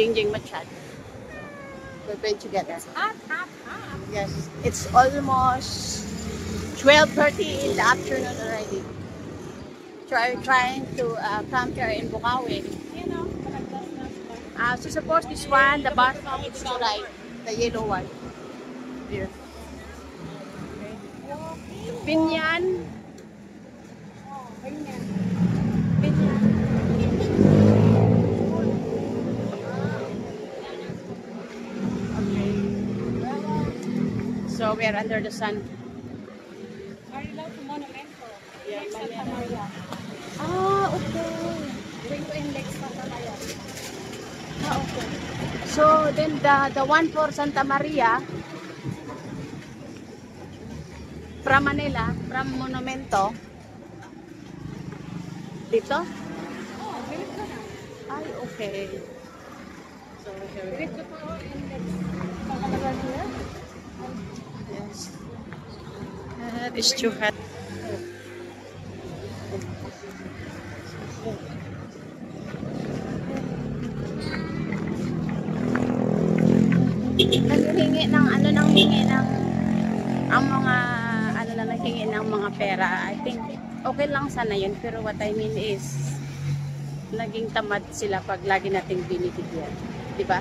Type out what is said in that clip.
Jingjing Machado. We're going together. Hot, hot, hot. Yes, it's almost 12:30 in the afternoon already. Trying to come here in Bukawi. You know, So suppose this one, the bus stop is to right, the yellow one. Here. Binyan. ganyan. Okay. So we are under the sun. Marilaw to Monumento. Yeah, Lex Santa Manila. Maria. Okay. Going to in Lex Santa Maria. Okay. So then the one for Santa Maria from Manila, from Monumento. Dito? Oh, bilit ko na. Ay, okay. So here we Bilit go. ko po in Lex Santa Maria. Yes. It's too hot. Nanghihingi ng ang mga nanghihingi ng mga pera. I think okay lang sana yun, pero what I mean is naging tamad sila pag lagi nating binibigyan, di ba?